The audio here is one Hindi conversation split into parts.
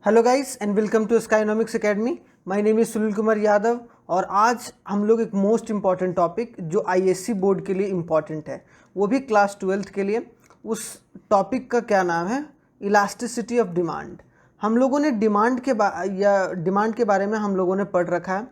Hello guys and welcome to Skynomics academy. My name is Sunil Kumar Yadav और आज हम लोग एक मोस्ट इम्पॉर्टेंट टॉपिक जो आईएससी बोर्ड के लिए इम्पॉर्टेंट है, वो भी क्लास 12th के लिए। उस टॉपिक का क्या नाम है? Elasticity of demand. हम लोगों ने डिमांड के बारे में हम लोगों ने पढ़ रखा है,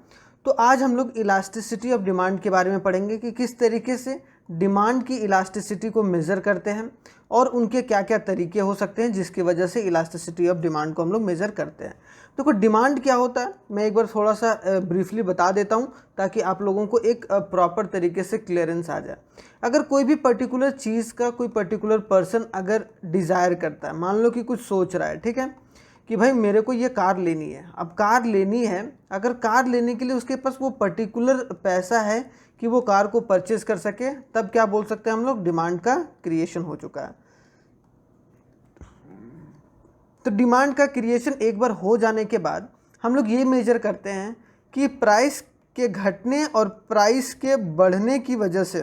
तो आज हम लोग इलास्टिसिटी ऑफ डिमांड के बारे में पढ़ेंगे कि किस तरीके से डिमांड की इलास्टिसिटी को मेज़र करते हैं और उनके क्या क्या तरीके हो सकते हैं जिसकी वजह से इलास्टिसिटी ऑफ डिमांड को हम लोग मेज़र करते हैं। देखो डिमांड क्या होता है, मैं एक बार थोड़ा सा ब्रीफली बता देता हूँ ताकि आप लोगों को एक प्रॉपर तरीके से क्लियरेंस आ जाए। अगर कोई भी पर्टिकुलर चीज़ का कोई पर्टिकुलर पर्सन अगर डिज़ायर करता है, मान लो कि कुछ सोच रहा है, ठीक है, कि भाई मेरे को ये कार लेनी है। अब कार लेनी है, अगर कार लेने के लिए उसके पास वो पर्टिकुलर पैसा है कि वो कार को परचेज कर सके, तब क्या बोल सकते हैं हम लोग? डिमांड का क्रिएशन हो चुका है। तो डिमांड का क्रिएशन एक बार हो जाने के बाद हम लोग ये मेजर करते हैं कि प्राइस के घटने और प्राइस के बढ़ने की वजह से,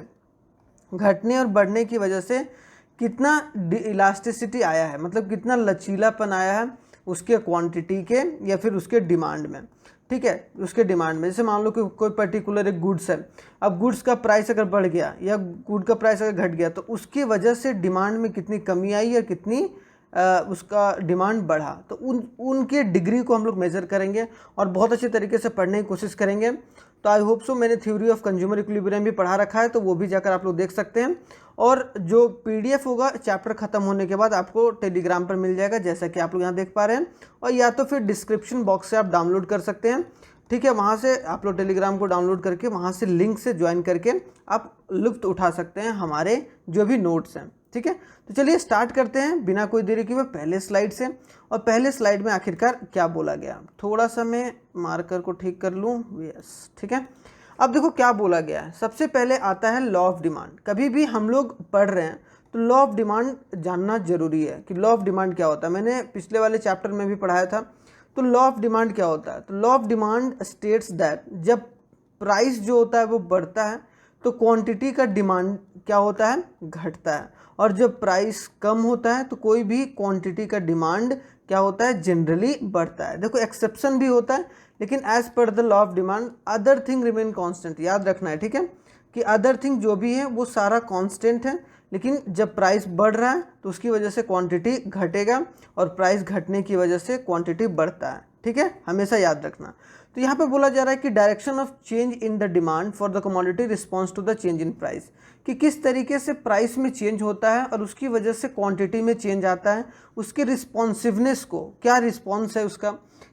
कितना इलास्टिसिटी आया है, मतलब कितना लचीलापन आया है उसके क्वांटिटी के या फिर उसके डिमांड में। ठीक है, उसके डिमांड में। जैसे मान लो कि कोई पर्टिकुलर एक गुड्स है, अब गुड्स का प्राइस अगर बढ़ गया या गुड का प्राइस अगर घट गया तो उसकी वजह से डिमांड में कितनी कमी आई या कितनी उसका डिमांड बढ़ा, तो उनके डिग्री को हम लोग मेज़र करेंगे और बहुत अच्छे तरीके से पढ़ने की कोशिश करेंगे। तो आई होप सो मैंने थ्योरी ऑफ कंज्यूमर इक्विलिब्रियम भी पढ़ा रखा है, तो वो भी जाकर आप लोग देख सकते हैं। और जो पीडीएफ होगा चैप्टर ख़त्म होने के बाद आपको टेलीग्राम पर मिल जाएगा, जैसा कि आप लोग यहाँ देख पा रहे हैं, और या तो फिर डिस्क्रिप्शन बॉक्स से आप डाउनलोड कर सकते हैं। ठीक है, वहाँ से आप लोग टेलीग्राम को डाउनलोड करके वहाँ से लिंक से ज्वाइन करके आप लुत्फ़ उठा सकते हैं हमारे जो भी नोट्स हैं। ठीक है, तो चलिए स्टार्ट करते हैं बिना कोई देरी किए पहले स्लाइड से। और पहले स्लाइड में आखिरकार क्या बोला गया, थोड़ा सा मैं मार्कर को ठीक कर लूँ। यस, ठीक है। अब देखो क्या बोला गया है। सबसे पहले आता है लॉ ऑफ डिमांड। कभी भी हम लोग पढ़ रहे हैं तो लॉ ऑफ डिमांड जानना जरूरी है कि लॉ ऑफ डिमांड क्या होता है। मैंने पिछले वाले चैप्टर में भी पढ़ाया था। तो लॉ ऑफ डिमांड क्या होता है? तो law of demand states that जब प्राइस जो होता है वो बढ़ता है तो क्वांटिटी का डिमांड क्या होता है? घटता है। और जब प्राइस कम होता है तो कोई भी क्वांटिटी का डिमांड क्या होता है? जनरली बढ़ता है। देखो एक्सेप्शन भी होता है, लेकिन as per the law of demand other thing remain constant. याद रखना है, ठीक है, कि अदर थिंग जो भी है वो सारा कांस्टेंट है, लेकिन जब प्राइस बढ़ रहा है तो उसकी वजह से क्वांटिटी घटेगा और प्राइस घटने की वजह से क्वांटिटी बढ़ता है। ठीक है, हमेशा याद रखना। तो यहाँ पे बोला जा रहा है कि direction of change in the demand for the commodity response to the change in price, कि किस तरीके से प्राइस में चेंज होता है और उसकी वजह से क्वांटिटी में चेंज आता है, उसके रिस्पॉन्सिवनेस को, क्या रिस्पॉन्स है उसका,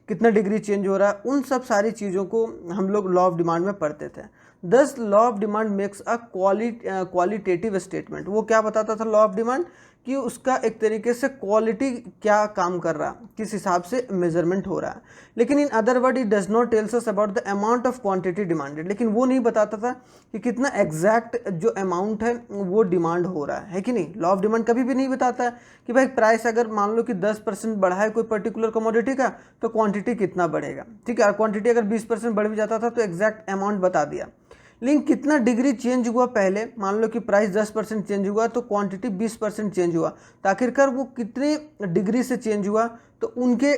कितना डिग्री चेंज हो रहा है, उन सब सारी चीज़ों को हम लोग लॉ ऑफ डिमांड में पढ़ते थे। दस law of demand makes a qualitative statement. वो क्या बताता था लॉ ऑफ डिमांड? कि उसका एक तरीके से क्वालिटी क्या काम कर रहा, किस हिसाब से मेजरमेंट हो रहा है। लेकिन in other word it does not tells us about the amount of quantity demanded. लेकिन वो नहीं बताता था कि कितना एग्जैक्ट जो अमाउंट है वो डिमांड हो रहा है कि नहीं। लॉ ऑफ डिमांड कभी भी नहीं बताता है कि भाई प्राइस अगर मान लो कि 10% बढ़ा है कोई पर्टिकुलर कमोडिटी का तो क्वांटिटी कितना बढ़ेगा। ठीक है, क्वांटिटी अगर 20% बढ़ भी जाता था तो एग्जैक्ट अमाउंट बता दिया। लेकिन कितना डिग्री चेंज हुआ, पहले मान लो कि प्राइस 10% चेंज हुआ तो क्वांटिटी 20% चेंज हुआ, तो आखिरकार वो कितने डिग्री से चेंज हुआ, तो उनके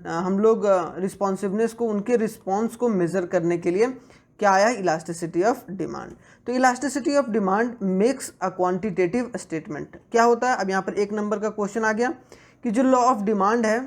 हम लोग रिस्पॉन्सिवनेस को, उनके रिस्पॉन्स को मेज़र करने के लिए क्या आया? Elasticity of demand. तो elasticity of demand makes a quantitative statement. क्या होता है? अब यहाँ पर 1 नंबर का क्वेश्चन आ गया कि जो लॉ ऑफ डिमांड है,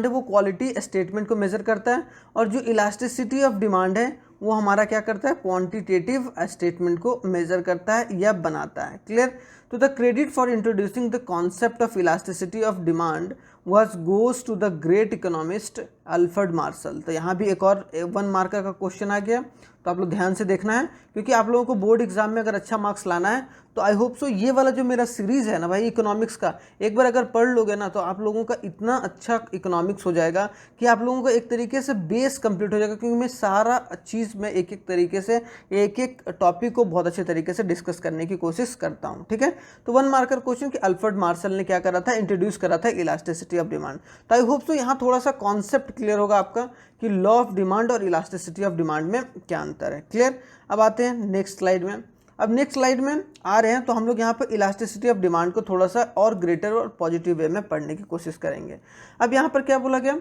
वो क्वालिटी स्टेटमेंट को मेज़र करता है, और जो इलास्टिसिटी ऑफ डिमांड है वो हमारा क्या करता है? क्वांटिटेटिव स्टेटमेंट को मेज़र करता है या बनाता है। क्लियर? तो the credit for introducing the concept of elasticity of demand goes to the great economist Alfred Marshall. तो यहाँ भी एक और 1 मार्कर का क्वेश्चन आ गया, तो आप लोग ध्यान से देखना है, क्योंकि आप लोगों को बोर्ड एग्जाम में अगर अच्छा मार्क्स लाना है तो आई होप सो ये वाला जो मेरा सीरीज़ है ना भाई इकोनॉमिक्स का, एक बार अगर पढ़ लोगे ना तो आप लोगों का इतना अच्छा इकोनॉमिक्स हो जाएगा कि आप लोगों का एक तरीके से बेस कंप्लीट हो जाएगा, क्योंकि मैं सारा चीज़ में एक एक तरीके से एक एक टॉपिक को बहुत अच्छे तरीके से डिस्कस करने की कोशिश करता हूँ। ठीक है, तो 1 मार्कर क्वेश्चन कि अल्फ्रेड मार्शल ने क्या करा था? इंट्रोड्यूस करा था इलास्टिसिटी ऑफ डिमांड। तो आई होप सो यहाँ थोड़ा सा कॉन्सेप्ट क्लियर होगा आपका कि लॉ ऑफ डिमांड और इलास्टिसिटी ऑफ डिमांड में क्या अंतर है। क्लियर? अब आते हैं नेक्स्ट स्लाइड में। अब नेक्स्ट स्लाइड में आ रहे हैं तो हम लोग यहाँ पर इलास्टिसिटी ऑफ डिमांड को थोड़ा सा और ग्रेटर और पॉजिटिव वे में पढ़ने की कोशिश करेंगे। अब यहाँ पर क्या बोला गया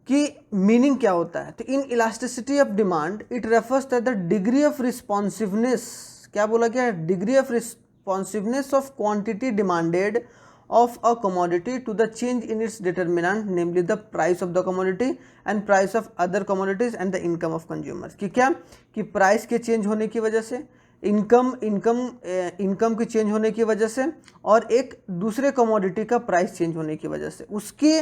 कि मीनिंग क्या होता है, तो in elasticity of demand it refers to the degree of responsiveness, क्या बोला गया, degree of responsiveness of quantity demanded of a commodity to the change in its determinant, namely the price of the commodity and price of other commodities and the income of consumers। कि क्या कि प्राइस के चेंज होने की वजह से, इनकम की चेंज होने की वजह से, और एक दूसरे कमोडिटी का प्राइस चेंज होने की वजह से, उसके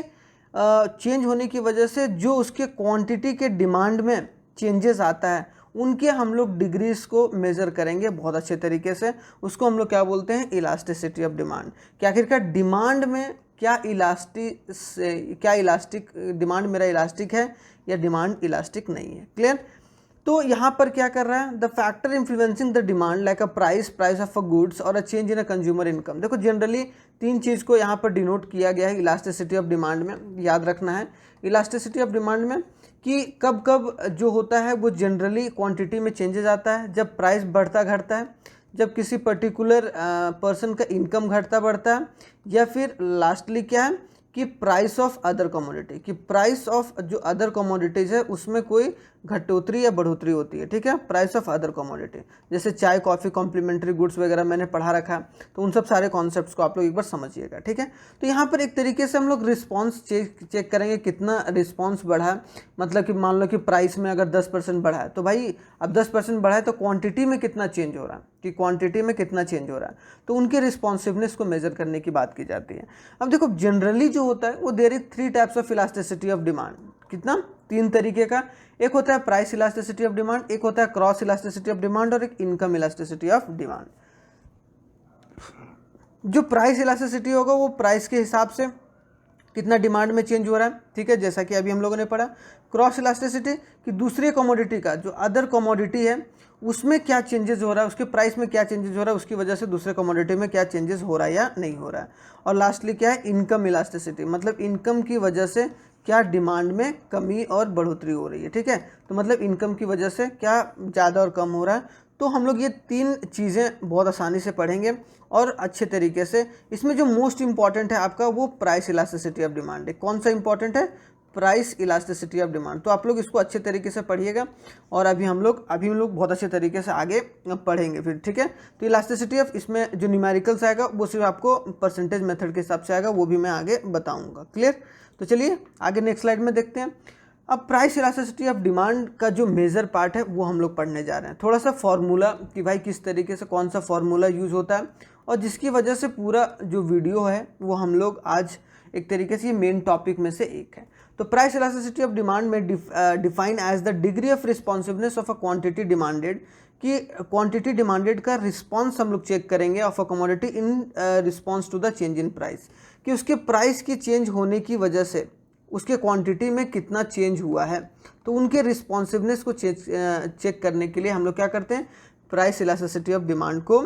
चेंज होने की वजह से जो उसके क्वांटिटी के डिमांड में चेंजेस आता है, उनके हम लोग डिग्रीज को मेज़र करेंगे बहुत अच्छे तरीके से। उसको हम लोग क्या बोलते हैं, इलास्टिसिटी ऑफ डिमांड। कि आखिरकार डिमांड में क्या इलास्टिक डिमांड मेरा इलास्टिक है या डिमांड इलास्टिक नहीं है। क्लियर। तो यहाँ पर क्या कर रहा है, the factor influencing the demand like a price of a goods और a change in a consumer income. देखो जनरली 3 चीज़ को यहाँ पर डिनोट किया गया है इलास्टिसिटी ऑफ डिमांड में, याद रखना है इलास्टिसिटी ऑफ डिमांड में कि कब कब जो होता है वो जनरली क्वांटिटी में चेंजेस आता है, जब प्राइस बढ़ता घटता है, जब किसी पर्टिकुलर पर्सन का इनकम घटता बढ़ता है, या फिर लास्टली क्या है कि प्राइस ऑफ अदर कमोडिटी, कि प्राइस ऑफ जो अदर कमोडिटीज़ है उसमें कोई घटोतरी या बढ़ोतरी होती है। ठीक है, प्राइस ऑफ अदर कमोडिटी, जैसे चाय कॉफ़ी कॉम्प्लीमेंट्री गुड्स वगैरह मैंने पढ़ा रखा है, तो उन सब सारे कॉन्सेप्ट्स को आप लोग एक बार समझिएगा। ठीक है, तो यहाँ पर एक तरीके से हम लोग रिस्पॉन्स चेक करेंगे कितना रिस्पॉन्स बढ़ा है। मतलब कि मान लो कि प्राइस में अगर 10% बढ़ा है, तो भाई अब 10% बढ़ा है तो क्वान्टिटी में कितना चेंज हो रहा है, कि क्वांटिटी में कितना चेंज हो रहा है, तो उनके रिस्पॉन्सिवनेस को मेजर करने की बात की जाती है। अब देखो जनरली जो होता है वो there is 3 types of elasticity of demand. कितना, 3 तरीके का। एक होता है प्राइस इलास्टिसिटी ऑफ डिमांड, एक होता है क्रॉस इलास्टिसिटी ऑफ डिमांड, और एक इनकम इलास्टिसिटी ऑफ डिमांड। जो प्राइस इलास्टिसिटी होगा वो प्राइस के हिसाब से कितना डिमांड में चेंज हो रहा है। ठीक है, जैसा कि अभी हम लोगों ने पढ़ा। क्रॉस इलास्टिसिटी कि दूसरे कमोडिटी का जो अदर कमोडिटी है उसमें क्या चेंजेस हो रहा है, उसके प्राइस में क्या चेंजेस हो रहा है, उसकी वजह से दूसरे कमोडिटी में क्या चेंजेस हो रहा है या नहीं हो रहा है। और लास्टली क्या है, इनकम इलास्टिसिटी, मतलब इनकम की वजह से क्या डिमांड में कमी और बढ़ोतरी हो रही है। ठीक है, तो मतलब इनकम की वजह से क्या ज़्यादा और कम हो रहा है। तो हम लोग ये 3 चीज़ें बहुत आसानी से पढ़ेंगे और अच्छे तरीके से। इसमें जो मोस्ट इंपॉर्टेंट है आपका वो प्राइस इलास्टिसिटी ऑफ डिमांड है। कौन सा इंपॉर्टेंट है, प्राइस इलास्टिसिटी ऑफ डिमांड। तो आप लोग इसको अच्छे तरीके से पढ़िएगा, और अभी हम लोग बहुत अच्छे तरीके से आगे पढ़ेंगे फिर। ठीक है, तो इलास्टिसिटी ऑफ, इसमें जो न्यूमेरिकल्स आएगा वो सिर्फ आपको परसेंटेज मेथड के हिसाब से आएगा, वो भी मैं आगे बताऊंगा। क्लियर। तो चलिए आगे नेक्स्ट स्लाइड में देखते हैं। अब प्राइस इलास्टिसिटी ऑफ डिमांड का जो मेजर पार्ट है वो हम लोग पढ़ने जा रहे हैं। थोड़ा सा फॉर्मूला कि भाई किस तरीके से कौन सा फॉर्मूला यूज़ होता है, और जिसकी वजह से पूरा जो वीडियो है वो हम लोग आज एक तरीके से मेन टॉपिक में से एक है। तो प्राइस इलास्टिसिटी ऑफ डिमांड में define as the degree of responsiveness of a quantity demanded, कि क्वांटिटी डिमांडेड का रिस्पॉन्स हम लोग चेक करेंगे of a commodity in response to the change in price, कि उसके प्राइस की चेंज होने की वजह से उसके क्वांटिटी में कितना चेंज हुआ है। तो उनके रिस्पॉन्सिवनेस को चेक करने के लिए हम लोग क्या करते हैं, प्राइस इलास्टिसिटी ऑफ डिमांड को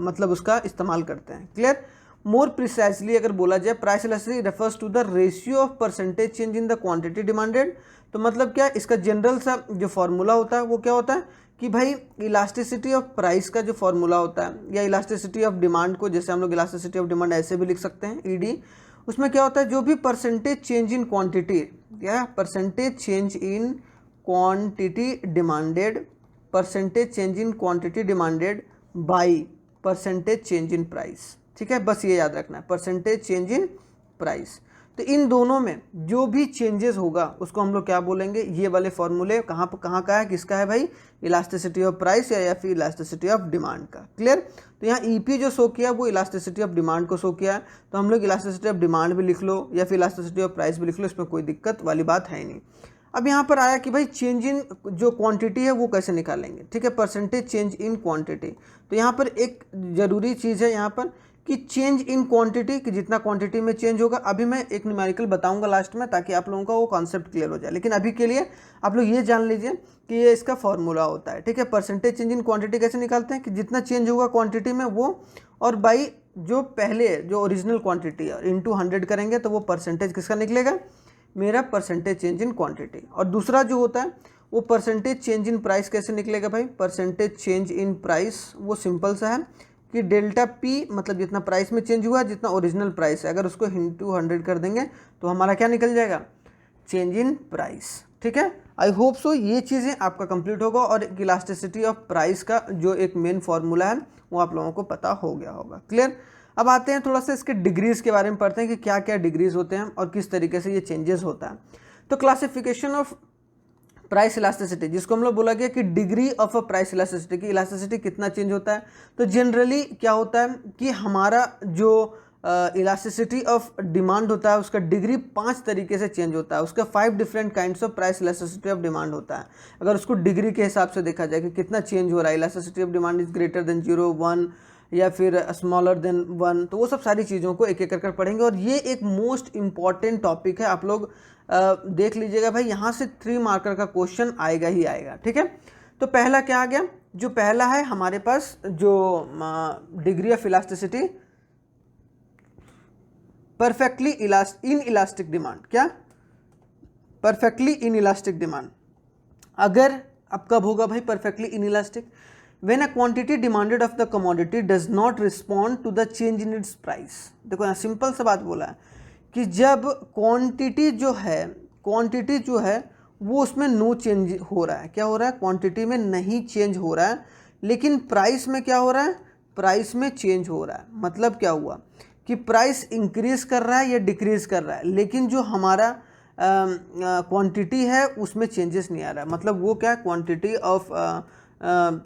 मतलब उसका इस्तेमाल करते हैं। क्लियर। मोर प्रिसाइजली अगर बोला जाए, price elasticity refers to the ratio of percentage change in the quantity demanded. तो मतलब क्या, इसका जनरल सा जो फॉर्मूला होता है वो क्या होता है कि भाई इलास्टिसिटी ऑफ प्राइस का जो फॉर्मूला होता है, या इलास्टिसिटी ऑफ डिमांड को जैसे हम लोग इलास्टिसिटी ऑफ डिमांड ऐसे भी लिख सकते हैं, ईडी, उसमें क्या होता है, जो भी परसेंटेज चेंज इन क्वांटिटी या percentage change in quantity demanded, percentage change in quantity demanded by percentage change in price. ठीक है, बस ये याद रखना है, परसेंटेज चेंज इन प्राइस। तो इन दोनों में जो भी चेंजेस होगा उसको हम लोग क्या बोलेंगे, ये वाले फॉर्मूले कहाँ का है, किसका है भाई, इलास्टिसिटी ऑफ प्राइस या फिर इलास्टिसिटी ऑफ डिमांड का। क्लियर। तो यहाँ ईपी जो शो किया वो इलास्टिसिटी ऑफ डिमांड को शो किया है, तो हम लोग इलास्टिसिटी ऑफ डिमांड भी लिख लो या फिर इलास्टिसिटी ऑफ प्राइस भी लिख लो, इसमें कोई दिक्कत वाली बात है नहीं। अब यहाँ पर आया कि भाई चेंज इन जो क्वांटिटी है वो कैसे निकालेंगे। ठीक है, परसेंटेज चेंज इन क्वांटिटी। तो यहाँ पर एक ज़रूरी चीज़ है यहाँ पर कि चेंज इन क्वांटिटी, कि जितना क्वांटिटी में चेंज होगा। अभी मैं एक न्यूमेरिकल बताऊंगा लास्ट में ताकि आप लोगों का वो कॉन्सेप्ट क्लियर हो जाए, लेकिन अभी के लिए आप लोग ये जान लीजिए कि ये इसका फॉर्मूला होता है। ठीक है, परसेंटेज चेंज इन क्वांटिटी कैसे निकालते हैं कि जितना चेंज होगा क्वांटिटी में वो, और बाई जो पहले जो ओरिजिनल क्वांटिटी है इंटू 100 करेंगे तो वो परसेंटेज किसका निकलेगा, मेरा परसेंटेज चेंज इन क्वांटिटी। और दूसरा जो होता है वो परसेंटेज चेंज इन प्राइस कैसे निकलेगा भाई? परसेंटेज चेंज इन प्राइस वो सिंपल सा है कि डेल्टा पी मतलब जितना प्राइस में चेंज हुआ, जितना ओरिजिनल प्राइस है, अगर उसको इंटू 100 कर देंगे तो हमारा क्या निकल जाएगा? Change in price. ठीक है, आई होप सो ये चीज़ें आपका कंप्लीट होगा और इलास्टिसिटी ऑफ प्राइस का जो एक मेन फॉर्मूला है वो आप लोगों को पता हो गया होगा। क्लियर? अब आते हैं थोड़ा सा इसके डिग्रीज के बारे में पढ़ते हैं कि क्या क्या डिग्रीज होते हैं और किस तरीके से ये चेंजेस होता है। तो क्लासिफिकेशन ऑफ प्राइस इलास्टिसिटी, जिसको हम लोग बोला गया कि degree of a price elasticity, की इलास्टिसिटी कितना चेंज होता है। तो जनरली क्या होता है कि हमारा जो इलास्टिसिटी ऑफ डिमांड होता है उसका डिग्री 5 तरीके से चेंज होता है। उसका 5 different kinds of price elasticity of demand होता है। अगर उसको डिग्री के हिसाब से देखा जाए कि कितना चेंज हो रहा है, elasticity of demand is greater than 0, 1 या फिर स्मॉलर देन 1, तो वो सब सारी चीज़ों को एक एक कर पढ़ेंगे। और ये एक मोस्ट इंपॉर्टेंट टॉपिक है, आप लोग देख लीजिएगा भाई, यहाँ से 3 मार्कर का क्वेश्चन आएगा ही आएगा। ठीक है, तो पहला क्या आ गया? जो पहला है हमारे पास जो degree of elasticity, perfectly inelastic demand. क्या? Perfectly inelastic demand. अगर अब कब होगा भाई perfectly inelastic? When a quantity demanded of the commodity does not respond to the change in its price. देखो यहाँ सिंपल सा बात बोला है कि जब क्वांटिटी जो है वो उसमें नो चेंज हो रहा है। क्या हो रहा है? क्वांटिटी में नहीं चेंज हो रहा है, लेकिन प्राइस में क्या हो रहा है? प्राइस में चेंज हो रहा है। मतलब क्या हुआ कि प्राइस इंक्रीज कर रहा है या डिक्रीज कर रहा है, लेकिन जो हमारा क्वांटिटी है उसमें चेंजेस नहीं आ रहा है। मतलब वो क्या? क्वांटिटी ऑफ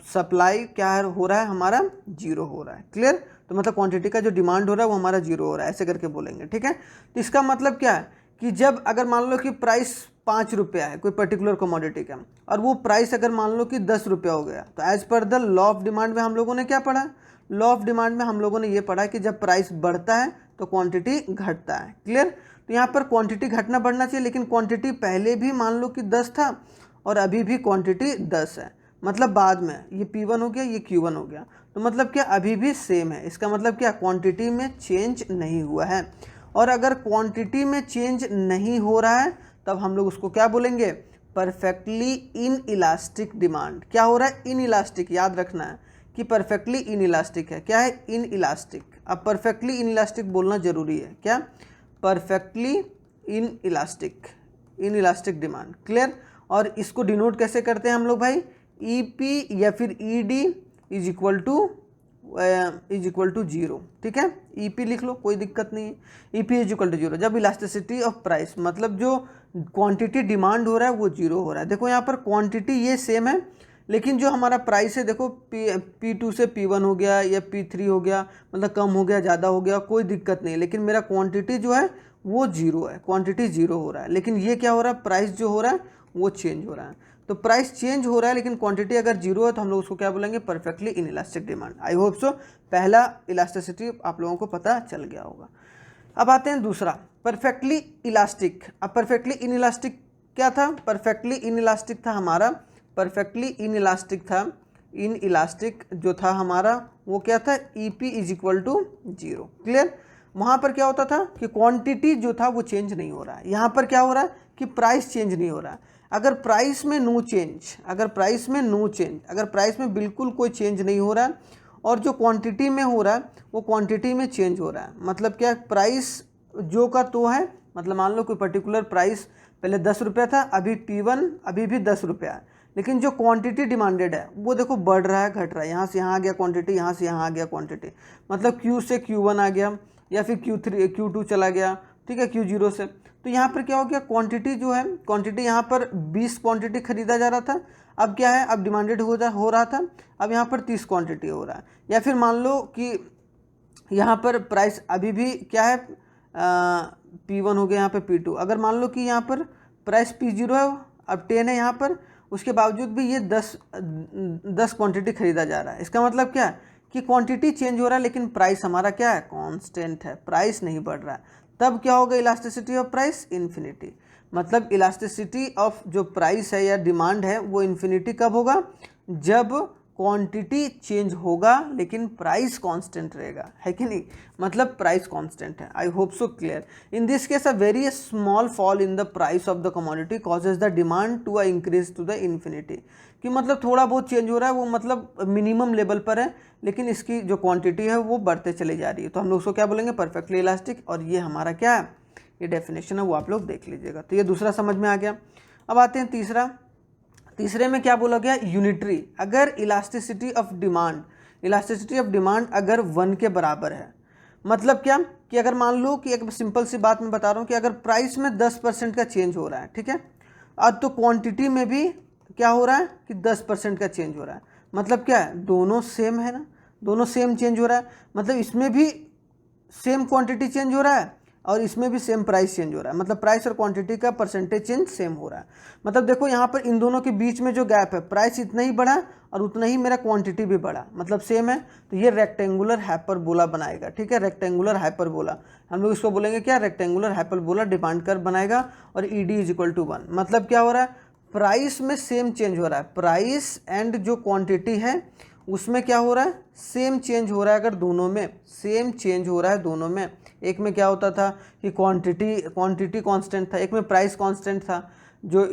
सप्लाई क्या हो रहा है? हमारा 0 हो रहा है। क्लियर? तो मतलब क्वांटिटी का जो डिमांड हो रहा है वो हमारा 0 हो रहा है, ऐसे करके बोलेंगे। ठीक है, तो इसका मतलब क्या है कि जब अगर मान लो कि प्राइस 5 रुपया है कोई पर्टिकुलर कमोडिटी का, और वो प्राइस अगर मान लो कि 10 रुपया हो गया, तो as per the law of demand में हम लोगों ने क्या पढ़ा? लॉ ऑफ डिमांड में हम लोगों ने ये पढ़ा कि जब प्राइस बढ़ता है तो क्वांटिटी घटता है। क्लियर? तो यहाँ पर क्वांटिटी घटना बढ़ना चाहिए, लेकिन क्वांटिटी पहले भी मान लो कि 10 था और अभी भी क्वांटिटी 10 है। मतलब बाद में ये P1 हो गया, ये Q1 हो गया, तो मतलब क्या? अभी भी सेम है। इसका मतलब क्या? क्वांटिटी में चेंज नहीं हुआ है। और अगर क्वांटिटी में चेंज नहीं हो रहा है तब हम लोग उसको क्या बोलेंगे? Perfectly inelastic demand. क्या हो रहा है? In elastic. याद रखना है कि परफेक्टली इन इलास्टिक है। क्या है? In elastic. अब परफेक्टली इन इलास्टिक बोलना जरूरी है। क्या? Perfectly inelastic demand. Clear? और इसको डिनोट कैसे करते हैं हम लोग भाई? ईपी या फिर ईडी इज इक्वल टू 0। ठीक है, ईपी लिख लो, कोई दिक्कत नहीं है। ईपी इज इक्वल टू 0 जब इलास्टिसिटी ऑफ प्राइस मतलब जो क्वांटिटी डिमांड हो रहा है वो 0 हो रहा है। देखो यहाँ पर क्वांटिटी ये सेम है, लेकिन जो हमारा प्राइस है देखो P2 से P1 हो गया या P3 हो गया, मतलब कम हो गया, ज़्यादा हो गया, कोई दिक्कत नहीं। लेकिन मेरा क्वांटिटी जो है वो 0 है, क्वांटिटी 0 हो रहा है। लेकिन ये क्या हो रहा है? प्राइस जो हो रहा है वो चेंज हो रहा है। तो प्राइस चेंज हो रहा है लेकिन क्वांटिटी अगर 0 है तो हम लोग उसको क्या बोलेंगे? Perfectly inelastic demand. आई होप सो पहला इलास्टिसिटी आप लोगों को पता चल गया होगा। अब आते हैं दूसरा, परफेक्टली इलास्टिक। अब परफेक्टली इन इलास्टिक क्या था? परफेक्टली इन इलास्टिक था हमारा, परफेक्टली इन इलास्टिक था, इन इलास्टिक जो था हमारा वो क्या था? EP is equal to 0। Clear? वहाँ पर क्या होता था कि क्वांटिटी जो था वो चेंज नहीं हो रहा है। यहाँ पर क्या हो रहा है कि प्राइस चेंज नहीं हो रहा है। अगर प्राइस में नो चेंज, अगर प्राइस में बिल्कुल कोई चेंज नहीं हो रहा है और जो क्वांटिटी में हो रहा है वो क्वांटिटी में चेंज हो रहा है, मतलब क्या? प्राइस जो का तो है, मतलब मान लो कोई पर्टिकुलर प्राइस पहले 10 रुपया था, अभी P1 अभी भी 10 रुपया है, लेकिन जो क्वांटिटी डिमांडेड है वो देखो बढ़ रहा है, घट रहा है। यहाँ से यहाँ आ गया क्वांटिटी, यहाँ से यहाँ आ गया क्वांटिटी, मतलब Q से Q1 आ गया या फिर Q2 चला गया। ठीक है, Q0 से। तो यहाँ पर क्या हो गया? क्वांटिटी जो है, क्वांटिटी यहाँ पर 20 क्वांटिटी खरीदा जा रहा था, अब क्या है? अब डिमांडेड हो रहा था, अब यहाँ पर 30 क्वांटिटी हो रहा है। या फिर मान लो कि यहाँ पर प्राइस अभी भी क्या है? P1 हो गया, यहाँ पे P2। अगर मान लो कि यहाँ पर प्राइस P0 है, अब 10 है यहाँ पर, उसके बावजूद भी ये 10 क्वांटिटी खरीदा जा रहा है। इसका मतलब क्या है कि क्वांटिटी चेंज हो रहा है लेकिन प्राइस हमारा क्या है? कांस्टेंट है, प्राइस नहीं बढ़ रहा है। तब क्या होगा? Elasticity of price infinity. मतलब इलास्टिसिटी ऑफ जो प्राइस है या डिमांड है वो इन्फिनिटी कब होगा? जब क्वांटिटी चेंज होगा लेकिन प्राइस कांस्टेंट रहेगा, है कि नहीं, मतलब प्राइस कांस्टेंट है। I hope so clear. In this case a very small fall in the price of the commodity causes the demand to increase to the infinity, कि मतलब थोड़ा बहुत चेंज हो रहा है, वो मतलब मिनिमम लेवल पर है, लेकिन इसकी जो क्वांटिटी है वो बढ़ते चली जा रही है, तो हम लोग उसको क्या बोलेंगे, परफेक्टली इलास्टिक। और ये हमारा क्या है, ये डेफिनेशन है, वो आप लोग देख लीजिएगा। तो ये दूसरा समझ में आ गया। अब आते हैं तीसरा। तीसरे में क्या बोला गया, यूनिटरी। अगर इलास्टिसिटी ऑफ डिमांड अगर 1 के बराबर है, मतलब क्या कि अगर मान लो कि एक सिंपल सी बात मैं बता रहा हूँ कि अगर प्राइस में 10% का चेंज हो रहा है, ठीक है, अब तो क्वांटिटी में भी क्या हो रहा है कि 10% का चेंज हो रहा है, मतलब क्या है, दोनों सेम है ना, दोनों सेम चेंज हो रहा है, मतलब इसमें भी सेम क्वांटिटी चेंज हो रहा है और इसमें भी सेम प्राइस चेंज हो रहा है, मतलब प्राइस और क्वांटिटी का परसेंटेज चेंज सेम हो रहा है। मतलब देखो यहाँ पर इन दोनों के बीच में जो गैप है, प्राइस इतना ही बढ़ा और उतना ही मेरा क्वांटिटी भी बढ़ा, मतलब सेम है, तो ये रेक्टेंगुलर हाइपरबोला बनाएगा, ठीक है, रेक्टेंगुलर हाइपरबोला। हम लोग इसको बोलेंगे क्या, रेक्टेंगुलर हाइपरबोला डिमांड कर्व बनाएगा। और ईडी इज इक्वल टू 1, मतलब क्या हो रहा है, प्राइस में सेम चेंज हो रहा है, प्राइस एंड जो क्वांटिटी है उसमें क्या हो रहा है, सेम चेंज हो रहा है। अगर दोनों में सेम चेंज हो रहा है, दोनों में, एक में क्या होता था कि क्वांटिटी कांस्टेंट था, एक में प्राइस कांस्टेंट था जो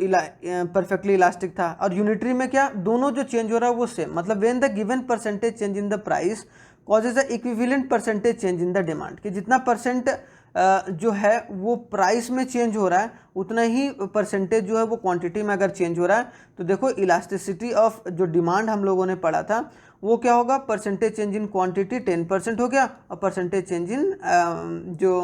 परफेक्टली इलास्टिक था, और यूनिटरी में क्या, दोनों जो चेंज हो रहा है वो सेम, मतलब when the given percentage change in the price causes the equivalent percentage change in the demand, कि जितना परसेंट जो है वो प्राइस में चेंज हो रहा है उतना ही परसेंटेज जो है वो क्वांटिटी में अगर चेंज हो रहा है। तो देखो इलास्टिसिटी ऑफ जो डिमांड हम लोगों ने पढ़ा था वो क्या होगा, परसेंटेज चेंज इन क्वांटिटी 10% हो गया और परसेंटेज चेंज इन जो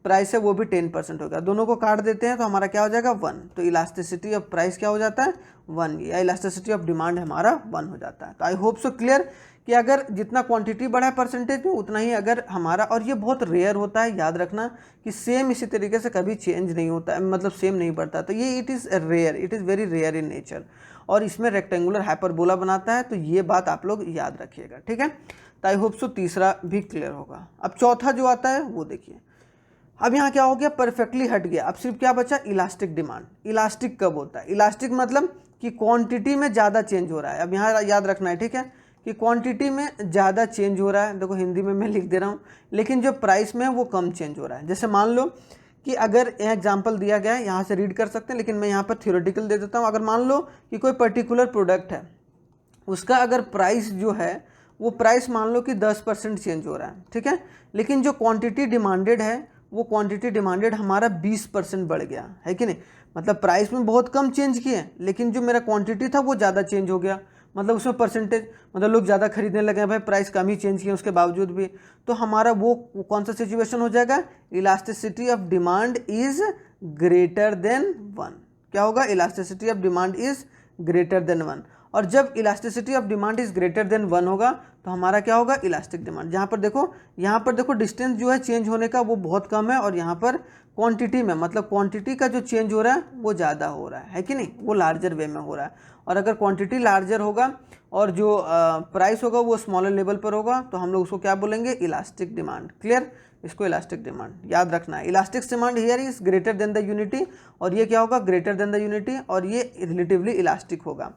प्राइस है वो भी 10% हो गया, दोनों को काट देते हैं तो हमारा क्या हो जाएगा 1। तो इलास्टिसिटी ऑफ प्राइस क्या हो जाता है 1, या इलास्टिसिटी ऑफ डिमांड हमारा 1 हो जाता है। तो आई होप सो क्लियर कि अगर जितना क्वांटिटी बढ़ा है परसेंटेज में उतना ही अगर हमारा, और ये बहुत रेयर होता है, याद रखना कि सेम इसी तरीके से कभी चेंज नहीं होता है, मतलब सेम नहीं बढ़ता, तो ये it is rare, it is very rare in nature, और इसमें रेक्टेंगुलर हाइपरबोला बनाता है, तो ये बात आप लोग याद रखिएगा, ठीक है। तो आई होप सो तीसरा भी क्लियर होगा। अब चौथा जो आता है वो देखिए, अब यहाँ क्या हो गया, परफेक्टली हट गया, अब सिर्फ क्या बचा, इलास्टिक डिमांड। इलास्टिक कब होता है, इलास्टिक मतलब कि क्वांटिटी में ज़्यादा चेंज हो रहा है। अब यहाँ याद रखना है, ठीक है, कि क्वांटिटी में ज़्यादा चेंज हो रहा है, देखो हिंदी में मैं लिख दे रहा हूँ, लेकिन जो प्राइस में है वो कम चेंज हो रहा है। जैसे मान लो कि अगर यहाँ एग्जांपल दिया गया है, यहाँ से रीड कर सकते हैं, लेकिन मैं यहाँ पर थ्योरेटिकल दे देता हूँ। अगर मान लो कि कोई पर्टिकुलर प्रोडक्ट है, उसका अगर प्राइस जो है वो प्राइस मान लो कि 10% चेंज हो रहा है, ठीक है, लेकिन जो क्वांटिटी डिमांडेड है वो क्वांटिटी डिमांडेड हमारा 20% बढ़ गया, है कि नहीं, मतलब प्राइस में बहुत कम चेंज किए, लेकिन जो मेरा क्वांटिटी था वो ज़्यादा चेंज हो गया, मतलब उसमें परसेंटेज, मतलब लोग ज़्यादा खरीदने लगे, भाई प्राइस कम ही चेंज किए उसके बावजूद भी, तो हमारा वो कौन सा सिचुएशन हो जाएगा, elasticity of demand is greater than 1। क्या होगा, elasticity of demand is greater than 1। और जब elasticity of demand is greater than 1 होगा तो हमारा क्या होगा, इलास्टिक डिमांड। यहाँ पर देखो डिस्टेंस जो है चेंज होने का वो बहुत कम है, और यहाँ पर क्वांटिटी में, मतलब क्वांटिटी का जो चेंज हो रहा है वो ज़्यादा हो रहा है कि नहीं, वो लार्जर वे में हो रहा है। और अगर क्वांटिटी लार्जर होगा और जो प्राइस होगा वो स्मॉलर लेवल पर होगा, तो हम लोग उसको क्या बोलेंगे, इलास्टिक डिमांड। क्लियर, इसको इलास्टिक डिमांड याद रखना है। Elastic demand here is greater than the unity, और ये क्या होगा, ग्रेटर देन द यूनिटी, और ये रिलेटिवली इलास्टिक होगा।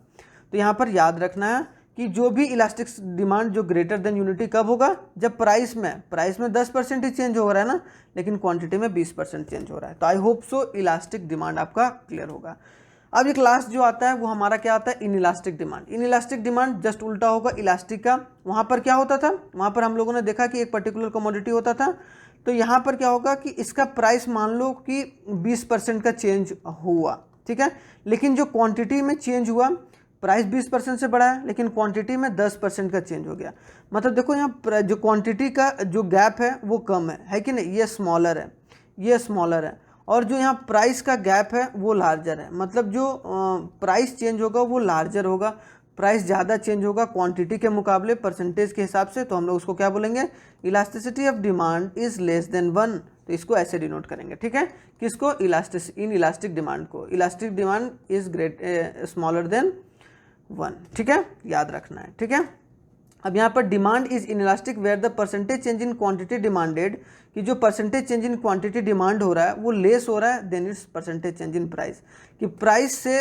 तो यहाँ पर याद रखना है कि जो भी इलास्टिक डिमांड जो ग्रेटर देन यूनिटी कब होगा, जब प्राइस में 10% ही चेंज हो रहा है ना, लेकिन क्वांटिटी में 20% चेंज हो रहा है। तो आई होप सो इलास्टिक डिमांड आपका क्लियर होगा। अब एक लास्ट जो आता है वो हमारा क्या आता है, inelastic demand. Inelastic demand just उल्टा होगा इलास्टिक का। वहाँ पर क्या होता था, वहाँ पर हम लोगों ने देखा कि एक पर्टिकुलर कमोडिटी होता था, तो यहाँ पर क्या होगा कि इसका प्राइस मान लो कि 20% का चेंज हुआ, ठीक है, लेकिन जो क्वांटिटी में चेंज हुआ, प्राइस 20% से बढ़ा है लेकिन क्वांटिटी में 10% का चेंज हो गया। मतलब देखो यहाँ जो क्वांटिटी का जो गैप है वो कम है कि नहीं, ये स्मॉलर है, ये स्मॉलर है, और जो यहाँ प्राइस का गैप है वो लार्जर है, मतलब जो प्राइस चेंज होगा वो लार्जर होगा, प्राइस ज़्यादा चेंज होगा क्वांटिटी के मुकाबले परसेंटेज के हिसाब से, तो हम लोग उसको क्या बोलेंगे, elasticity of demand is less than 1। तो इसको ऐसे डिनोट करेंगे, ठीक है, किसको, इलास्टिक डिमांड को, elastic demand is smaller than 1, ठीक है, याद रखना है, ठीक है। अब यहाँ पर demand is inelastic where the percentage change in quantity demanded, कि जो percentage change in quantity demand हो रहा है वो लेस हो रहा है then its percentage change in price, कि प्राइस से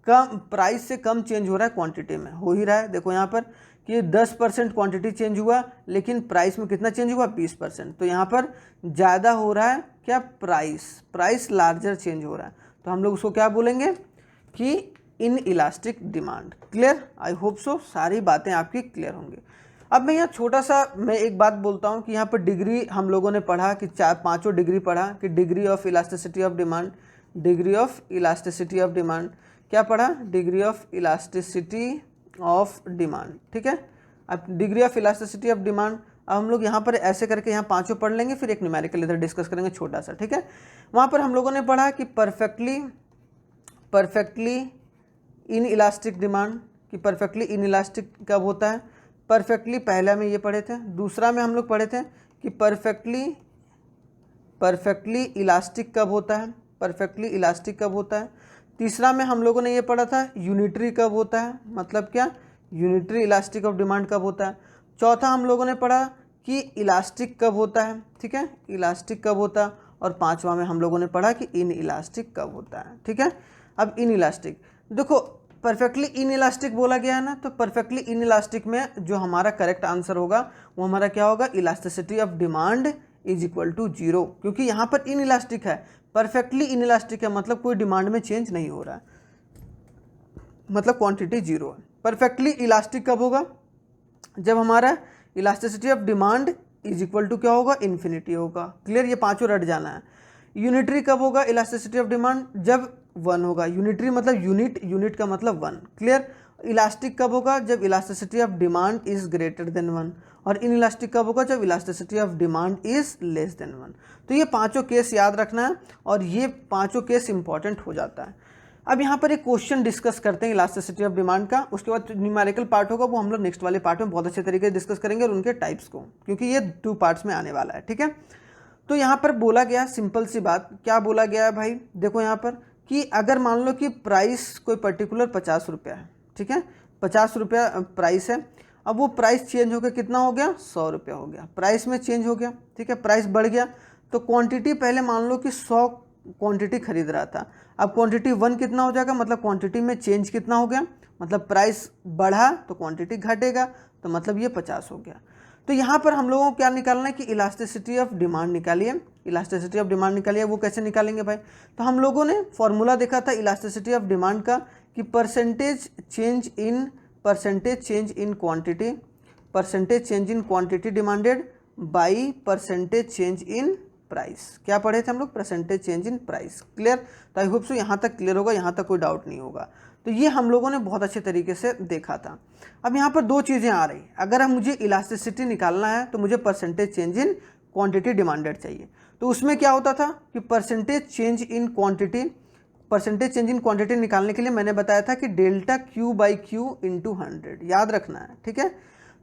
कम प्राइस से कम चेंज हो रहा है क्वांटिटी में, हो ही रहा है। देखो यहाँ पर कि 10% क्वांटिटी चेंज हुआ लेकिन प्राइस में कितना चेंज हुआ 20%, तो यहाँ पर ज़्यादा हो रहा है क्या प्राइस लार्जर चेंज हो रहा है, तो हम लोग उसको क्या बोलेंगे कि in elastic demand. Clear, I hope सो सारी बातें आपकी क्लियर होंगी। अब मैं यहाँ छोटा सा मैं एक बात बोलता हूँ कि यहाँ पर डिग्री हम लोगों ने पढ़ा कि पाँचों डिग्री पढ़ा कि degree of elasticity of demand, degree of elasticity of demand, क्या पढ़ा, degree of elasticity of demand. ठीक है, अब degree of elasticity of demand, अब हम लोग यहाँ पर ऐसे करके यहाँ पांचों पढ़ लेंगे, फिर एक न्यूमेरिकल इधर डिस्कस करेंगे छोटा सा। ठीक है, वहाँ पर हम लोगों ने पढ़ा कि परफेक्टली इन इलास्टिक डिमांड, कि परफेक्टली इन इलास्टिक कब होता है, परफेक्टली पहला में ये पढ़े थे, दूसरा में हम लोग पढ़े थे कि परफेक्टली इलास्टिक कब होता है, परफेक्टली इलास्टिक कब होता है, तीसरा में हम लोगों ने ये पढ़ा था यूनिटरी कब होता है, मतलब क्या यूनिटरी इलास्टिक ऑफ डिमांड कब होता है, चौथा हम लोगों ने पढ़ा कि इलास्टिक कब होता है। ठीक है, इलास्टिक कब होता है, और पांचवा में हम लोगों ने पढ़ा कि इन इलास्टिक कब होता है। ठीक है, अब इन इलास्टिक देखो परफेक्टली इन इलास्टिक बोला गया है ना, तो परफेक्टली इन इलास्टिक में जो हमारा करेक्ट आंसर होगा वो हमारा क्या होगा, elasticity of demand is equal to 0, क्योंकि यहाँ पर इन इलास्टिक है, परफेक्टली इन इलास्टिक है मतलब कोई डिमांड में चेंज नहीं हो रहा है, मतलब क्वांटिटी 0 है। परफेक्टली इलास्टिक कब होगा, जब हमारा elasticity of demand is equal to क्या होगा, इन्फिनिटी होगा। क्लियर, ये पांचों रट जाना है। यूनिटरी कब होगा इलास्टिसिटी ऑफ डिमांड, जब 1 होगा, यूनिटरी मतलब यूनिट का मतलब 1। क्लियर, इलास्टिक कब होगा, जब elasticity of demand is greater than 1, और इन इलास्टिक कब होगा, जब elasticity of demand is less than 1। तो ये पांचों केस याद रखना है और ये पांचों केस इंपॉर्टेंट हो जाता है। अब यहाँ पर एक क्वेश्चन डिस्कस करते हैं इलास्टिसिटी ऑफ डिमांड का, उसके बाद न्यूमेरिकल पार्ट होगा वो हम लोग नेक्स्ट वाले पार्ट में बहुत अच्छे तरीके से डिस्कस करेंगे और उनके टाइप्स को, क्योंकि ये 2 पार्ट्स में आने वाला है। ठीक है, तो यहाँ पर बोला गया सिंपल सी बात, क्या बोला गया है भाई, देखो यहाँ पर कि अगर मान लो कि प्राइस कोई पर्टिकुलर 50 रुपया है, ठीक है 50 रुपया प्राइस है, अब वो प्राइस चेंज होकर कितना हो गया 100 रुपया हो गया, प्राइस में चेंज हो गया। ठीक है, प्राइस बढ़ गया तो क्वांटिटी पहले मान लो कि 100 क्वांटिटी खरीद रहा था, अब क्वांटिटी 1 कितना हो जाएगा, मतलब क्वांटिटी में चेंज कितना हो गया, मतलब प्राइस बढ़ा तो क्वांटिटी घटेगा, तो मतलब ये 50 हो गया। तो यहाँ पर हम लोगों को क्या निकालना है कि इलास्टिसिटी ऑफ डिमांड निकालिए, इलास्टिसिटी ऑफ डिमांड निकालिए। वो कैसे निकालेंगे भाई, तो हम लोगों ने फॉर्मूला देखा था इलास्टिसिटी ऑफ डिमांड का कि percentage change in quantity demanded by percentage change in price. क्या पढ़े थे हम लोग, percentage change in price. Clear, तो आई होप सो यहाँ तक क्लियर होगा, यहाँ तक कोई डाउट नहीं होगा। तो ये हम लोगों ने बहुत अच्छे तरीके से देखा था। अब यहाँ पर 2 चीज़ें आ रही, अगर हम मुझे इलास्टिसिटी निकालना है तो मुझे percentage change in quantity demanded चाहिए। तो उसमें क्या होता था कि परसेंटेज चेंज इन क्वांटिटी निकालने के लिए मैंने बताया था कि delta Q by Q into 100, याद रखना है। ठीक है,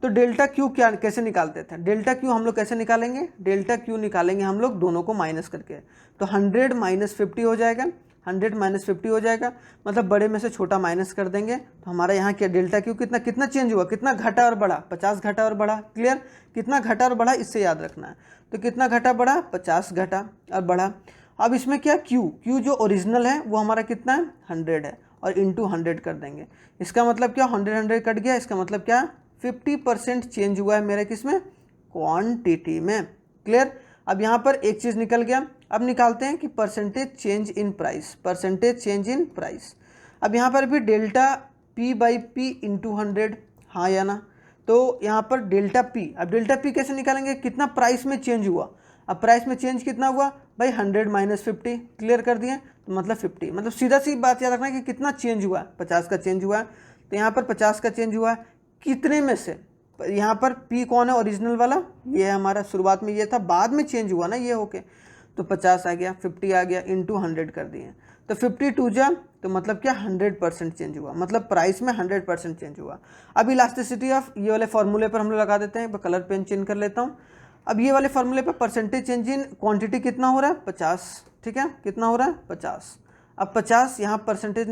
तो डेल्टा क्यू क्या कैसे निकालते थे, डेल्टा क्यू हम लोग कैसे निकालेंगे, डेल्टा क्यू निकालेंगे हम लोग दोनों को माइनस करके, तो 100 माइनस 50 हो जाएगा, 100 माइनस 50 हो जाएगा, मतलब बड़े में से छोटा माइनस कर देंगे। तो हमारा यहाँ क्या डेल्टा क्यू कितना चेंज हुआ, कितना घटा और बढ़ा, 50 घटा और बढ़ा। क्लियर, कितना घटा और बढ़ा इससे याद रखना है, तो कितना घटा बढ़ा 50 घटा और बढ़ा। अब इसमें क्या क्यू जो ओरिजिनल है वो हमारा कितना है 100 है, और इंटू 100 कर देंगे। इसका मतलब क्या 100 कट गया, इसका मतलब क्या 50% चेंज हुआ है मेरे किसमें, क्वांटिटी में। क्लियर, अब यहाँ पर एक चीज़ निकल गया। अब निकालते हैं कि परसेंटेज चेंज इन प्राइस, अब यहाँ पर भी delta P by P into 100, हाँ या ना, तो यहाँ पर डेल्टा पी, अब डेल्टा पी कैसे निकालेंगे, कितना प्राइस में चेंज हुआ, अब प्राइस में चेंज कितना हुआ भाई 100 माइनस 50, क्लियर कर दिए, तो मतलब 50, मतलब सीधा सी बात याद रखना है कि कितना चेंज हुआ, 50 का चेंज हुआ है, तो यहाँ पर 50 का चेंज हुआ है, कितने में से, यहाँ पर P कौन है ओरिजिनल वाला, ये है हमारा, शुरुआत में ये था, बाद में चेंज हुआ ना ये होके, तो 50 आ गया, 50 आ गया, इंटू 100 कर दिए, तो 52 जा, तो मतलब क्या 100% चेंज हुआ, मतलब प्राइस में 100% चेंज हुआ। अब इलास्टिसिटी ऑफ ये वाले फार्मूले पर हम लोग लगा देते हैं, कलर पेन चेंज कर लेता हूँ। अब ये वाले फार्मूले पर परसेंटेज चेंज इन क्वांटिटी कितना हो रहा है 50, ठीक है, कितना हो रहा है 50। अब 50 यहाँ परसेंटेज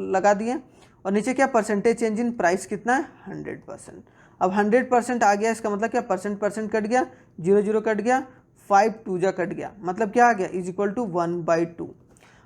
लगा दिए, और नीचे क्या परसेंटेज चेंज इन प्राइस कितना है 100%। अब 100% आ गया, इसका मतलब क्या परसेंट कट गया, 0 कट गया, 5 2 जा कट गया, मतलब क्या आ गया इज इक्वल टू 1/2।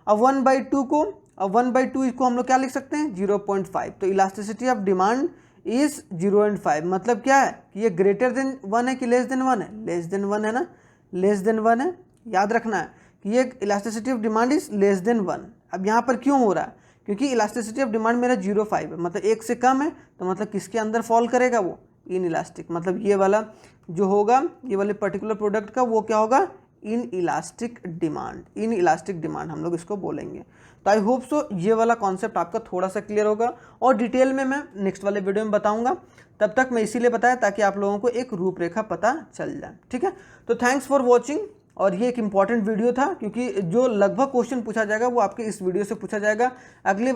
अब 1/2 को और 1/2 इसको हम लोग क्या लिख सकते हैं 0.5। तो इलास्टिसिटी ऑफ डिमांड इज 0.5। मतलब क्या है कि ये ग्रेटर देन 1 है कि लेस देन 1 है, लेस देन 1 है ना, लेस देन 1 है। याद रखना है कि ये elasticity of demand is less than 1। अब यहाँ पर क्यों हो रहा है, क्योंकि इलास्टिसिटी ऑफ डिमांड मेरा 0.5 है, मतलब 1 से कम है, तो मतलब किसके अंदर फॉल करेगा वो इन इलास्टिक। मतलब ये वाला जो होगा, ये वाले पर्टिकुलर प्रोडक्ट का वो क्या होगा in elastic demand, in elastic demand हम लोग इसको बोलेंगे। तो आई होप सो ये वाला कॉन्सेप्ट आपका थोड़ा सा क्लियर होगा, और डिटेल में मैं नेक्स्ट वाले वीडियो में बताऊंगा। तब तक मैं इसीलिए बताया ताकि आप लोगों को एक रूपरेखा पता चल जाए, ठीक है। तो थैंक्स फॉर वॉचिंग। और ये एक इंपॉर्टेंट वीडियो था, क्योंकि जो लगभग क्वेश्चन पूछा जाएगा वो आपके इस वीडियो से पूछा जाएगा। अगले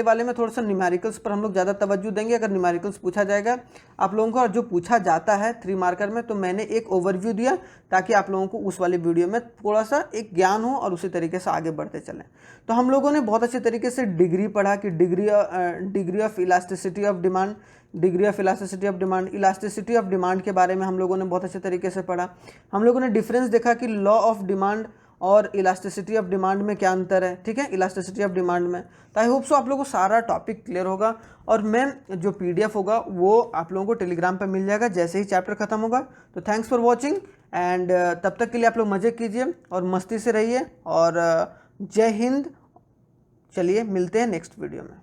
वाले में थोड़ा सा न्यूमेरिकल्स पर हम लोग ज़्यादा तवज्जो देंगे। अगर न्यूमेरिकल्स पूछा जाएगा आप लोगों को, और जो पूछा जाता है 3 मार्कर में, तो मैंने एक ओवरव्यू दिया ताकि आप लोगों को उस वाले वीडियो में थोड़ा सा एक ज्ञान हो और उसी तरीके से आगे बढ़ते चलें। तो हम लोगों ने बहुत अच्छे तरीके से डिग्री पढ़ा कि degree of elasticity of demand, degree of elasticity of demand, elasticity of demand के बारे में हम लोगों ने बहुत अच्छे तरीके से पढ़ा। हम लोगों ने डिफरेंस देखा कि लॉ ऑफ डिमांड और इलास्टिसिटी ऑफ डिमांड में क्या अंतर है, ठीक है, इलास्टिसिटी ऑफ डिमांड में। तो आई होप सो आप लोगों को सारा टॉपिक क्लियर होगा, और मैं जो PDF होगा वो आप लोगों को टेलीग्राम पर मिल जाएगा जैसे ही चैप्टर खत्म होगा। तो थैंक्स फॉर वॉचिंग, एंड तब तक के लिए आप लोग मज़े कीजिए और मस्ती से रहिए, और जय हिंद। चलिए मिलते हैं नेक्स्ट वीडियो में।